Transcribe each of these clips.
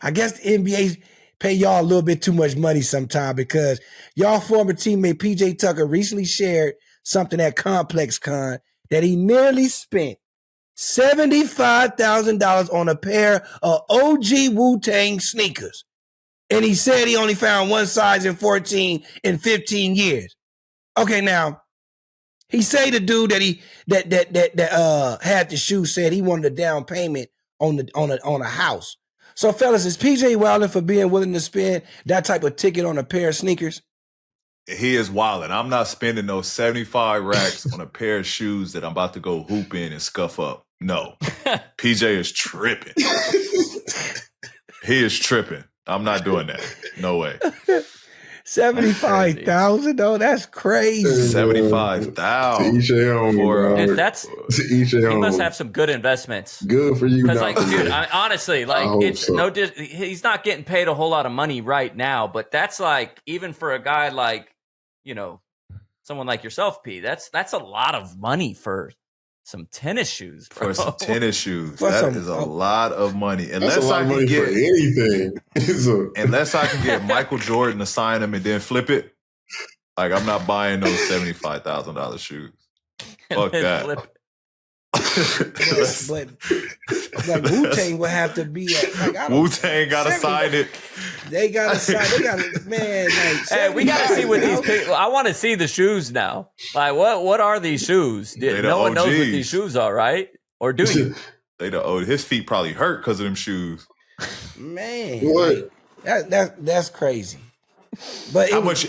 I guess the NBA pay y'all a little bit too much money sometime because y'all former teammate PJ Tucker recently shared something at ComplexCon that he nearly spent $75,000 on a pair of OG Wu-Tang sneakers. And he said he only found one size in 14 in 15 years. Okay, now, he say the dude that had the shoe said he wanted a down payment on a house. So, fellas, is PJ wilding for being willing to spend that type of ticket on a pair of sneakers? He is wilding. I'm not spending those 75 racks on a pair of shoes that I'm about to go hoop in and scuff up. No. PJ is tripping. He is tripping. I'm not doing that. No way. 75,000 though, that's crazy. 75,000. Each their own, If that's he must have some good investments. Good for you. Because like, dude, honestly, like it's so. He's not getting paid a whole lot of money right now, but that's like even for a guy like someone like yourself, P. That's a lot of money for some tennis shoes, bro. For some tennis shoes. That is a lot of money. Unless I can get anything. Unless I can get Michael Jordan to sign them and then flip it. Like, I'm not buying those $75,000 shoes. Fuck that. But Wu-Tang would have to be at Wu-Tang gotta sign it. They gotta sign. They gotta, man. Like, hey, we gotta see what these people. I want to see the shoes now. Like, what are these shoes? No one knows what these shoes are, right? Or do you? His feet probably hurt because of them shoes. Man, what? That's crazy. But how much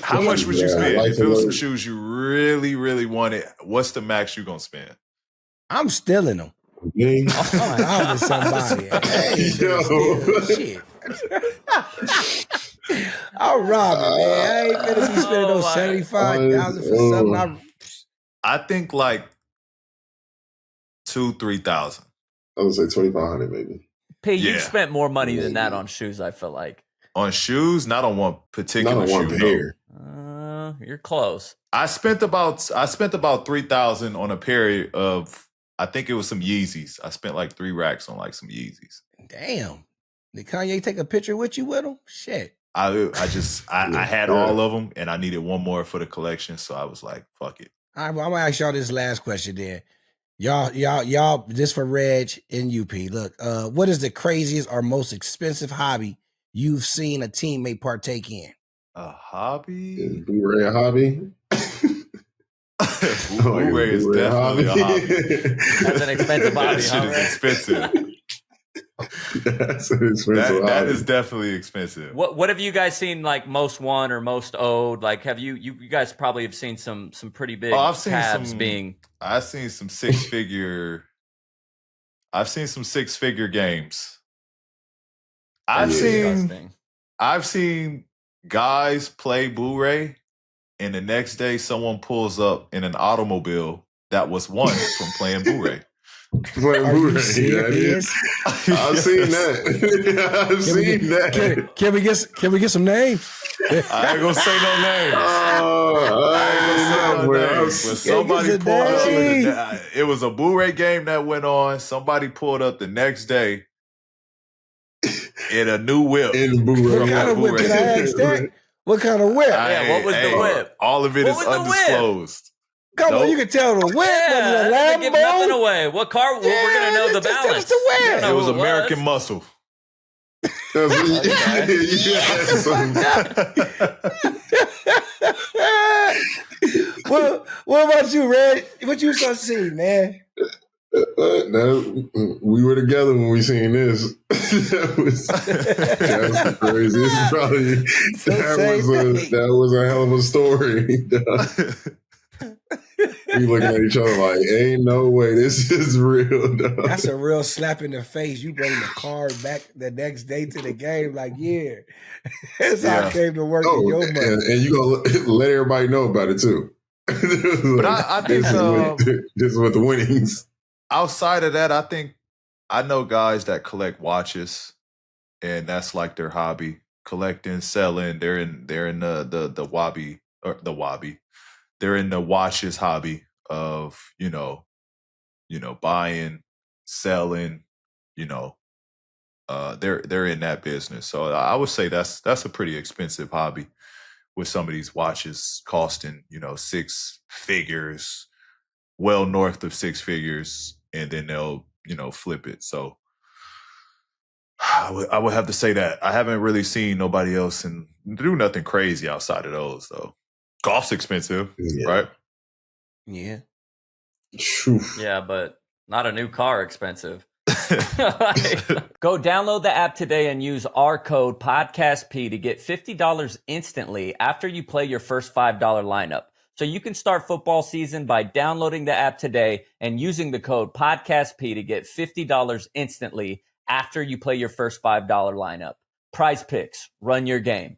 would you spend if it was some shoes you really, really wanted? What's the max you gonna spend? I'm stealing them. I'm with somebody. Hey, shit. I'll rob it, man. I ain't gonna be spending those 75,000 for something. I think like 2,000-3,000. I would say 2,500 maybe. P, you've spent more money than that on shoes. I feel like on shoes, not on one particular shoe. Pair. You're close. I spent about 3,000 on a pair of. I think it was some Yeezys. I spent like 3 racks on like some Yeezys. Damn. Did Kanye take a picture with you with them? Shit. I had all of them and I needed one more for the collection. So I was like, fuck it. All right, well, I'm going to ask y'all this last question then. Y'all, this for Reg and UP. Look, what is the craziest or most expensive hobby you've seen a teammate partake in? A hobby? Blu-ray a hobby? Blu-ray is definitely a hobby. That's an expensive hobby. That shit is expensive. That's an expensive hobby. That is definitely expensive. What have you guys seen like most won or most owed? Like have you guys probably have seen some pretty big tabs being. I've seen some six-figure games. I've seen guys play Blu-ray. And the next day, someone pulls up in an automobile that was won from playing Blu-ray. Playing Blu-ray. I've seen that. I've seen that. Can we get some names? I ain't gonna say no names. I ain't gonna say no names. But somebody pulled up. It was a Blu-ray game that went on. Somebody pulled up the next day in a new whip. In Blu-ray. What kind of whip did I ask that? What kind of whip? What was the whip? All of it is undisclosed. Come on, you can tell the whip. Yeah, was it a Lambo? Give nothing away. What car? We're going to know the balance. It was American Muscle. What about you, Red? What you saw see, man? We were together when we seen this. That's crazy. That was a hell of a story. We looking at each other like, ain't no way this is real. Dog. That's a real slap in the face. You bring the car back the next day to the game, like, that's how I came to work in your money. And you gonna let everybody know about it too. But I think this is with the winnings. Outside of that, I know guys that collect watches, and that's like their hobby. Collecting, selling. They're in the wobby or the wobby. They're in the watches hobby of buying, selling, they're in that business. So I would say that's a pretty expensive hobby, with some of these watches costing, 6 figures, well north of 6 figures, and then they'll, flip it. So I would have to say that I haven't really seen nobody else and do nothing crazy outside of those, though. Golf's expensive, right? Yeah. Yeah, but not a new car expensive. Go download the app today and use our code PODCASTP to get $50 instantly after you play your first $5 lineup. So you can start football season by downloading the app today and using the code PODCASTP to get $50 instantly after you play your first $5 lineup. Prize Picks, run your game.